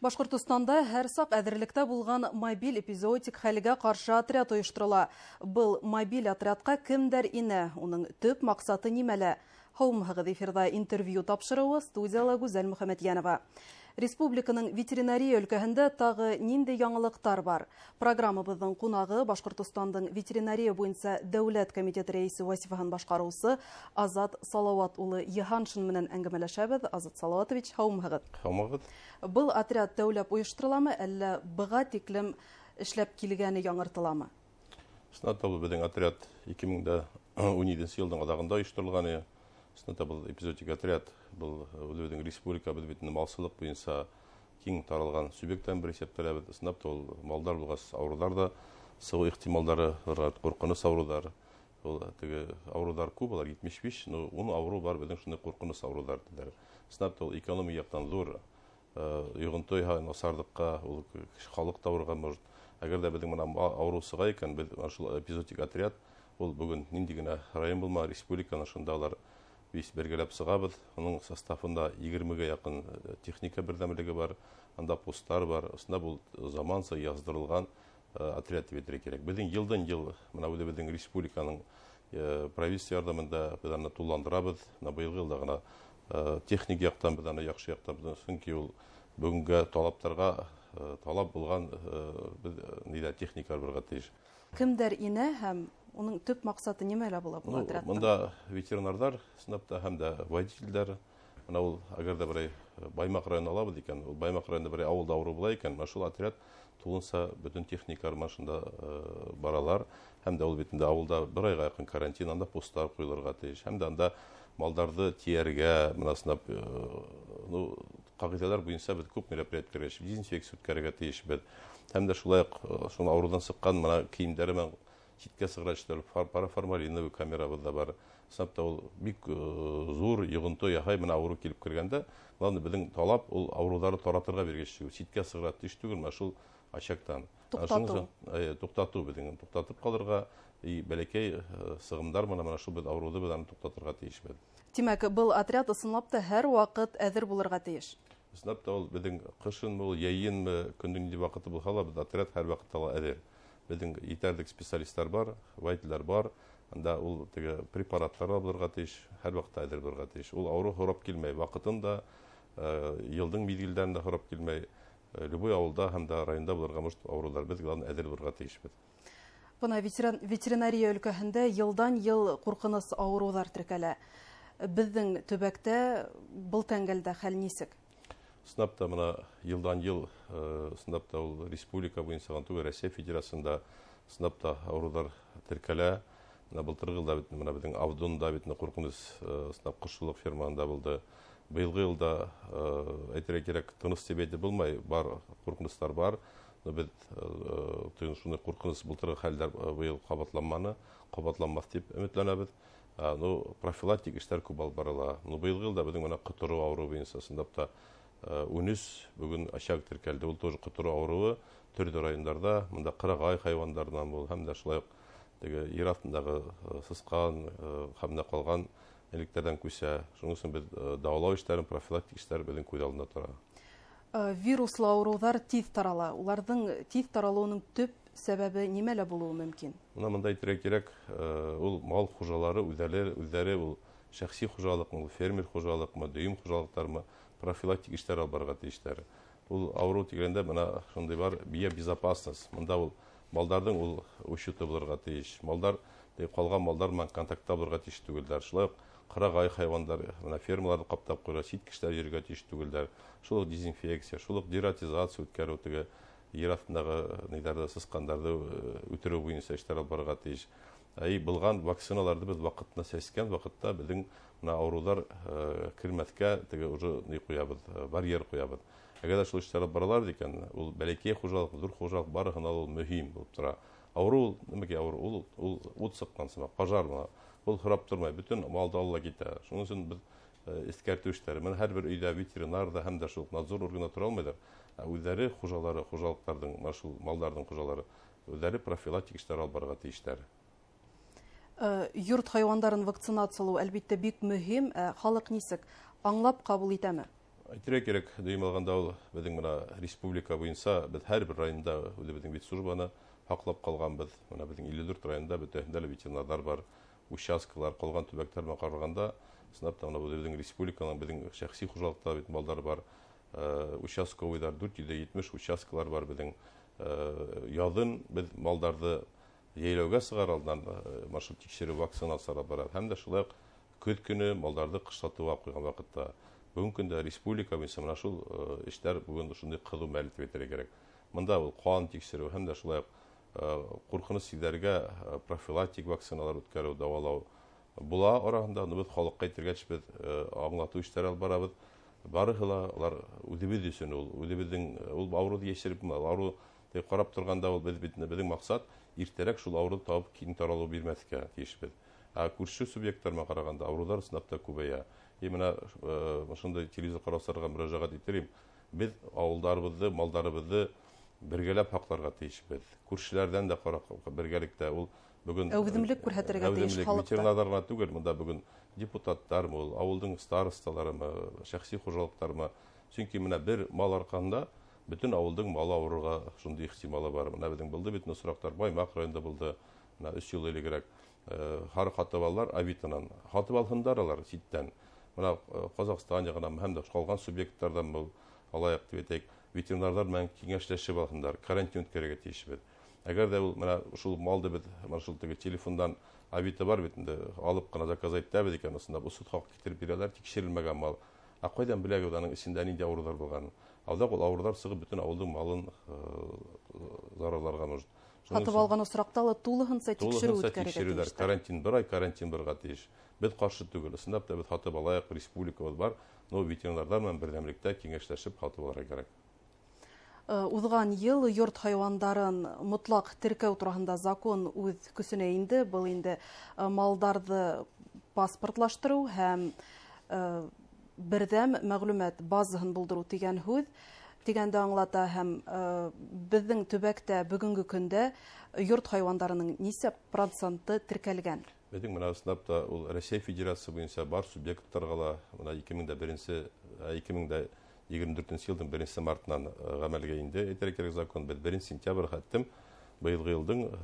Башкортостанда һәр сак әзерлектә булган мобиль эпизоотик хәлгә каршы отряд оештырыла. Был мобиль отрядка кемдер ине, уның төп максаты нимәле? Һаумыгыз эфирда интервью тапшыруы студияла Гүзәл Мөхәммәдьянова. Республиканың ветеринария өлкәһендә тагы нинди яңалыктар бар? Программабызның кунагы Башкортостандың ветеринария буенча дәүләт комитеты рәисе вазифаһын башкаручысы Азат Салават улы Йыһаншин менән әңгәмәләшәбез. Азат Салаватович, һаумыгыз. Һаумыгыз. Был отряд тәүләп оештырыламы, әллә быга тиклем эшләп килгәне яңыртыламы? Снатабы безнең отряд 2017 елның адагында оештырылган. Снатабы эпизодик отряд был үзебезнең республика бөтен малсылык буенча киң таралган субъекттан бер исәптәләбез. Снапта ул малдар булгас авырулар да сыгу ихтималдары, куркыныч авырулар. Ул теге авырулар күп, алар 75, но 10 авыру бар безнең шундый куркыныч авырулар диләр. Снапта ул экономия яктан зур йогынтой һәм насарлыкка, ул халык тавырга может. Әгәр дә безнең менә авыру сыга икән, без шул эпизодик отряд ул бүген нинди генә район булма, республиканың шунда алар biz бергәләп сыгабыз. Аның составында 20-гә якын техника бердәмлеге бар, анда посттар бар. Аслында бу заманча яздырылган отряд дип әйтергә кирәк. Безнең елдан-ел менә безнең республиканың правительство ярдәмендә без аны тулландырабыз. Менә быелгы елда гына техник яктан без аны яхшы яктан, чөнки ул бүгенге талаптарга талап булган нидә техникалар булырга тиеш. Кемдер ине һәм уның төп максаты нимәлә була бу отрядта? Монда ветеринарлар, снапта һәм дә водительләр, менә ул әгәр дә бер Баймак районы алабыз икән, ул Баймак районында бер авылда авыру була икән, шул отряд тулынса бөтен техникалар машинада баралар, һәм дә ул битендә авылда бер айга якын карантин, анда посттар куелырга тиеш, һәм дә анда малдарды тияргә, менә снап кагыйдәләр буенча без күп мероприятиялар эшләп, дезинфекция үткәрергә тиеш бит. Һәм дә шулай шуны авырудан сыккан менә киемдәре мен читкә сыгырачтыр, параформалиновый камерабыз да бар. Снапта ул бик зур йогынты яһай менә авыру килеп кергәндә, главный безнең талап ул авыруларны таратырга бергәч, читкә сыгыра тиш түгел, менә шул ачактан. Туктату безнең туктатып калырга, бәләкәй сыгымдар менә шул бит авыруды без аны туктатырга тиеш бит. Димәк, был отряд ысынлап та һәр вакыт әзер булырга тиеш. Снапта ул безнең кышын, ул яйын, көндүн ди вакыты булһа, без отряд һәр вакытта әзер. Безнең итәрлек специалистлар бар, водительләр бар, анда ул теге препаратлар булырга тиеш, һәр вакытта әзер булырга тиеш. Ул авыру хорап килмәй, вакытында елның мизгелдәрендә хорап килмәй, любой авылда һәм дә районда булырга может авырулар без главный әзер булырга тиеш бит. Бuna ветеринария өлкәһендә елдан-ел куркыныч авырулар теркәлә. Безнең төбәктә был тәңгәлдә хәл нисек? Снапта менә елдан-ел снапта ул республика буенча түгел, Россия Федерациясында снапта авырулар теркәлә. Менә былтыргы елда менә безнең Авдонда бит куркыныч снап кошчылык фермасында булды. Быелгы елда әйтергә кирәк, тыныс себеде булмай, бар куркынычлар бар. Но без шуны куркыныч былтыргы хәлләр быел кабатланмас дип өметләнәбез. Профилактик эшләр күп алып барыла. Быелгы елда безнең менә кытыру авыру буенча снапта Үнүс бүген ачак теркәлде. Ул тоже кытыру авыруы төрле районнарда, монда кырыгай хайваннардан бул, һәм дә шулай ук теге ер астындагы сыскан, һәм дә калган электердән күсә. Шуның өчен без дәвалау эшләрен, профилактик эшләр безнең күз алдында тора. Вируслы авырулар тиз тарала. Уларның тиз таралуының төп сәбәбе нимәлә булуы мөмкин? Монда әйтергә кирәк, ул мал хуҗалары үзләре ул шәхси хуҗалыкмы, фермер хуҗалыкмы, дөйем хуҗалыктармы профилактик эшләр алып барырга тиешләр. Ул авыру тигәндә менә шундый бар биобезопасность. Монда ул малдардың ул учеты булырга тиеш. Малдар калган малдар белән контактта булырга тиеш түгелләр. Шулай ук кырыгай хайвандар менә фермаларны каптап куйга, ситкечләр йөрергә тиеш түгелләр. Шул дезинфекция, шул дератизация үткәрү, теге ер астындагы нидәрдә сыскандарды үтерү буенча эшләр алып барырга тиеш. Булган вакциналарды без вакытында сәскән вакытта безнең менә авырулар кирмәскә теге уже ни куябыз, барьер куябыз. Әгәр шул эшләр алып баралар икән, ул бәләкәй хуҗалык, зур хуҗалык барыгына ул мөһим булып тора. Авыру нимәгә авыру? Ул ут сыккан сымак, пожар була. Ул хырап тормай, бөтен малда алла китә. Шуның өчен без искәртү эшләре. Менә һәрбер өйдә ветеринар да һәм дә шул надзор органы тора алмыйлар. Үзләре хуҗалары, хуҗалыктарның, шул малларның хуҗалары үзләре профилактик эшләр алып барырга тиешләр. Йорт хайвандарын вакцинациялау әлбәттә бик мөһим. Халык нисек аңлап кабул итәме? Әйтергә кирәк, дөйем алганда ул безнең менә республика буенча без һәрбер районда үзебезнең ветслужбаны һаклап калганбыз. Менә безнең 54 районда бөтенләй ветеринарлар бар, участкалар, калган төбәктәр белән караганда, сынапта менә безнең республиканың безнең шәхси хуҗалыкта бит малдар бар, участковыйлар 470 участкалар бар безнең. Язын без малдарды яйлауга сыгар алдан маршрут тикшерү вакцинациялар бара. Һәм дә шулай көз көне малдарды кышлатуга куйган вакытта бүгенге көндә республика буенча менә шул эшләр бүген шундый кызу мәл итеп әйтергә кирәк. Монда ул кан тикшерү һәм дә шулай куркыныч сизләргә профилактик вакциналар үткәрү, давалау була арасында без халыкка әйтергә без аңлату эшләре алып барабыз. Барыһы ла алар үзебез өчен ул үзебезнең ул авыруды яшереп, авыру дип карап торганда ул безнең максат иртәрәк шул авыруды табып киң таралу бирмәскә тиешбез. Күрше субъектлар белән караганда авырулар сынапта күбәя. Менә шундай телевизор караусыларга мөрәҗәгать итәрим. Без авылдарыбызды, малдарыбызды бергәләп һакларга тиешбез. Күршеләрдән дә бергәлектә ул бүген Әүдемлек күрһәтергә тиеш халыкка. Ветеринарларга түгел, монда бүген депутаттармы, ул авылның старосталарымы, шәхси хуҗалыктармы. Чөнки менә бер мал арканда бөтен авылның малы авыруга шундый ихтималы бар. Менә безнең булды бит сорактар, Баймак районында булды. Менә 3 ел элегрәк һәр хатыбаллар авитанан хатып алһындар алар ситтән. Менә Казакстан ягынан һәм дә калган субъектлардан бу алаяк дип әйтик, ветеринарлар белән киңәшләшеп алһындар, карантин үткәрергә тиешбез. Әгәр дә ул менә шул малды без маршрут телефондан авита бар бит инде алып кына заказ итәбез икән, усында бу суд хакы китереп бирәләр, тикшерелмәгән мал. Кайдан беләгез аның ичендә нинди авырулар булган? Алда ул авырулар сыгып бөтен авылның малын зарарларга нужд. Хатып алган осракта тулыһынча тикшерү үткәрергә тиеш. Карантин бер ай карантин барга тиеш. Без каршы түгел. Сынап та без хатып алайык, республикабыз бар. Но ветеринарлар белән бердәмлектә киңәшләшеп хатып алырга кирәк. Узган ел йорт хайвандарын мотлак теркәү турында закон үз көсенә инде. Был инде малдарды паспортлаштыру һәм бердәм мәгълүмат базасын булдыру дигән һүз. Дигәндә аңлата һәм безнең төбәктә бүгенге көндә йорт хайвандарының нисә проценты теркәлгән? Безнең менә сынапта ул Россия Федерациясе буенча бар субъектларга ла менә 2024 елның 1 мартыннан гамәлгә инде. Әйтергә кирәк, закон 1 сентябрь хәттем быелгы елның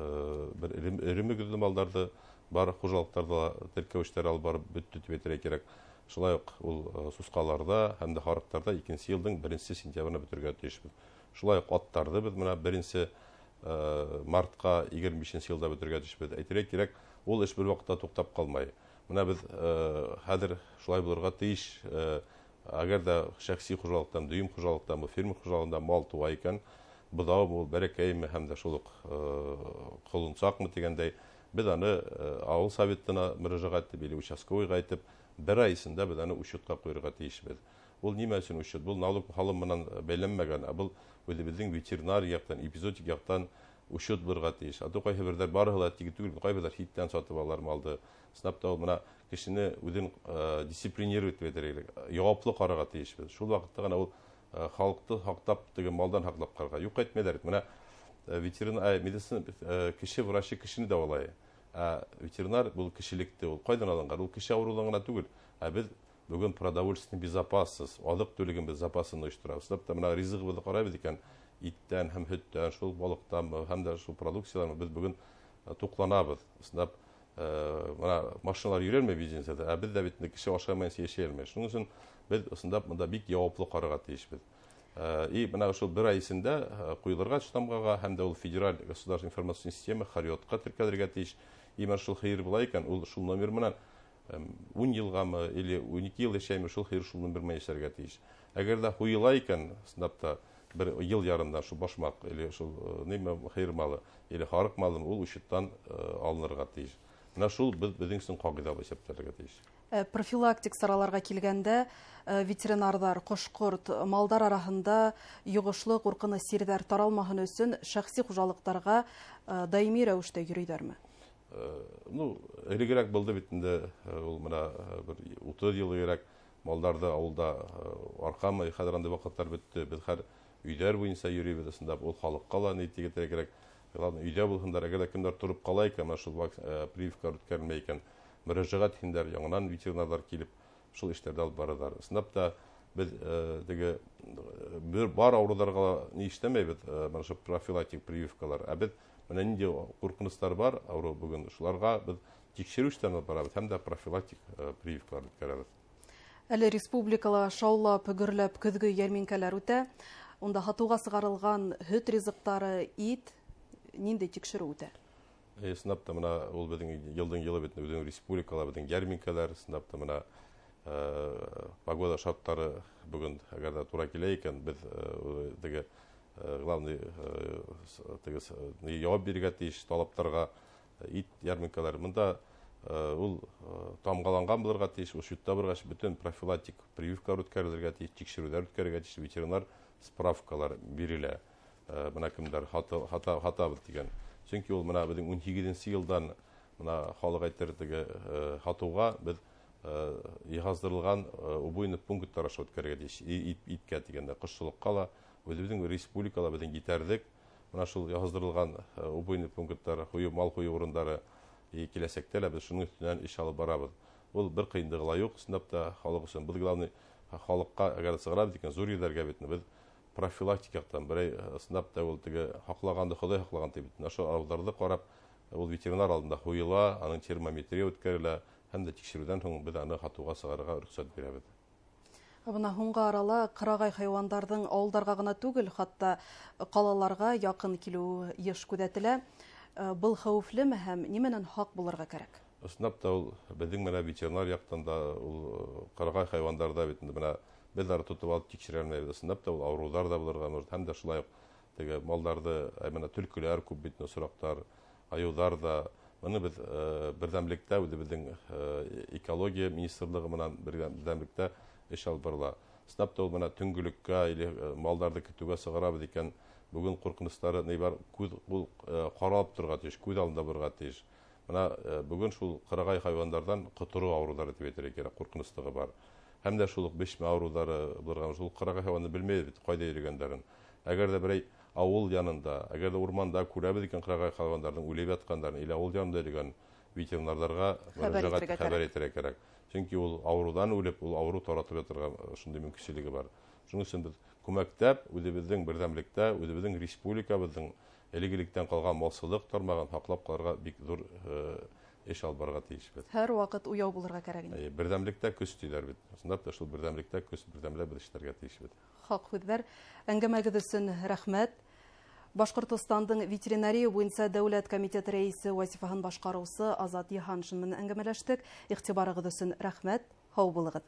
бер иреме малдарды бар хуҗалыкларда теркәү эшләре алып барып бетте дип әйтергә кирәк. Шулай ук ул сускаларда һәм дә харыктарда 2 елның 1 сентябрьне бетергә тиешбез. Шулай ук аттарды без менә 1 мартка 25 елда бетергә тиешбез. Әйтергә кирәк, ул эш бер вакытта туктап калмай. Менә без хәзер шулай булырга тиеш. Әгәр дә шәхси хуҗалыктан, дөйем хуҗалыктан, фермер хуҗалыгында мал туа икән, быда ул бәрәкәйме һәм дә шул ук кылынсакмы дигәндәй, без аны авыл советына мөрәҗәгать итеп, или участковыйга әйтеп, бер ай исендә без аны учетка куярга тиешбез. Ул нимә өчен учет? Бу налог һалым менән бәйләнмәгән, бу үзебезнең ветеринар яктан, эпизодик яктан учет булырга тиеш. Кайсы бердәр барыһы ла тиге түгел, кайберләр хиттән сатып алалар малды. Снапта ул менә кешене үзен дисциплинировать итәргә, яwaплы карарга тиешбез. Шул вакытта гына ул халыкты хактап дигән малдан хаклап карарга. Юк әйтмәйләр. Менә ветеринар медицина кеше врачы кешене дәвалай. Ветеринар бу кешелекте ул кайдан алынган? Ул кеше авырулыгына түгел. Без бүген продовольственный безопасность, азык түлеген без запасын оештырабыз. Снапта менә ризыгыбызны карабыз икән, иттән һәм һөттән, шул балыктан һәм дә шул продукцияларны без бүген тукланабыз. Снап менә машиналар йөрерме бизнесда, без дә бит кеше ашамаенча яшәй алмый. Шуның өчен без снап монда бик яwaплы карарга тиешбез. Менә шул бер ай исендә куелырга штамгага һәм дә ул федераль государственная информационная система хәрьятка теркәлергә тиеш. Менә шул хәер була икән, ул шул номер менән 10 елгамы или 12 ел яшәйме, шул хәер шул номер менән яшәргә тиеш. Әгәр дә хуйла икән, снапта бер ел ярымда шул башмак или шул нимә хәер малы или харык малын ул учеттан алынырга тиеш. Менә шул безнең өчен кагыйдә булып исәпләргә тиеш. Профилактик сараларга килгәндә ветеринарлар кош-корт малдар арасында йогышлы куркыныч сирдәр таралмаһын өчен шәхси хуҗалыктарга даими рәвештә йөриләрме? Элегрәк булды бит инде ул менә бер 30 ел элек малдарды авылда аркамы хәзер анда вакытлар бетте. Без һәр өйдәр буенча йөрибез, анда ул халыкка ла нитигә кирәк. Өйдә булһындар, әгәр дә кемдер турып кала икән, шул прививка үткәрмәй икән, мөрәҗәгать итәләр, яңадан ветеринарлар килеп шул эшләрдә алып баралар. Снапта Без бар ауруларга ни эшләмәйбез, mana şu профилактик прививкалар. Без менә нинди куркынычтар бар, ауру бүген шуларга без тикшерү эшләрен алып барабыз һәм дә профилактик прививкалар үткәрәбез. Әле республикала шаулап, гөрләп көзге ярминкәләр үтә. Унда һатуга сыгарылган һөт ризыктары, ит нинди тикшерү үтә? Сынапта мына ул безнең елдан елы бит безнең республикала безнең ярминкәләр, сынапта мына погода шартлары бүген әгәр дә туры килә икән, без теге главный җавап бирергә тиеш талаптарга ит ярминкәләр. Монда ул тамгаланган булырга тиеш, ул шутта баргач бөтен профилактик прививкалар үткәрелергә тиеш, тикшерүләр үткәрергә тиеш, ветеринар справкалар бирелә. Менә кемдер хатабыз дигән. Чөнки ул менә безнең 18нче елдан менә халык әйтер теге хатуга без яһаздырылган убойный пунктлар аша үткәрергә тиеш. Иткә дигәндә кышчылыкка ла безнең республикала безнең җитәрлек менә шул яһаздырылган убойный пунктлар, мал кую урыннары киләсәктә лә без шуның өстеннән эш алып барабыз. Ул бер кыенлыгы ла юк, сынапта халык өчен. Без главный халыкка әгәр сыграбыз икән, зур ерләргә бит без профилактикадан берәй сынапта ул теге хаклаганды Ходай хаклаган дип бит. Шул авылларда карап, ул ветеринар алдында хуела, аның термометрия үткәрелә, һәм дә тикшерүдән соң без аны хатуга сыгарга рөхсәт бирәбез. Бына һуңгы арала кырагай хайвандардың авылдарга гына түгел, хатта калаларга якын килү еш күзәтелә. Был хәвефлеме һәм нимәнән хак булырга кирәк? Сынапта ул безнең менә ветеринар яктан да ул кырагай хайвандарда бит менә безләр тотып алып тикшерәлмәйбез. Сынапта ул авырулар да булырга мөмкин, һәм дә шулай ук теге малларды, менә түлкеләр күп бит, сорактар, аюлар да. Моны без бердәмлектә үзебезнең экология министрлыгы менән бердәмлектә эш алып барыла. Сынапта ул менә төнгелеккә или малларды көтүгә сыгарабыз икән, бүген куркынычлары ни бар, күз каралып торырга тиеш, күз алдында булырга тиеш. Менә бүген шул кырагай хайвандардан котыру авырулары дип әйтергә кирәк, куркынычлыгы бар. Һәм дә шул бешмә авырулары булырга, шул кырагай хайванны белмәйбез бит, кайда йөргәннәрен. Әгәр дә берәй авыл янында, әгәр дә урманда күрәбез икән кырагай хайвандарның үлеп ятканнарын, или авыл янында йөргән ветеринарларга хәбәр итәргә кирәк. Чөнки ул авырудан үлеп, ул авыру таратып ятырга шундый мөмкинлеге бар. Шуның өчен без күмәктәп, үзебезнең бердәмлектә, үзебезнең республикабызның элегилектән калган малсызлык тармагын саклап калырга бик зур эш алып барырга тиешбез. Һәр вакыт уяу булырга кирәк инде. Бердәмлектә көч диләр бит. Шундый да шул бердәмлектә көч, бердәмләп без эшләргә тиешбез. Хак хүҙләр, әңгәмәгез өсөн рәхмәт. Башкортостандың ветеринария буенча дәүләт комитеты рәисе вазифаһын башкаручысы Азат Йыһаншин менән әңгәмәләштек. Игътибарыгыз өсөн рәхмәт. Һау булыгыз.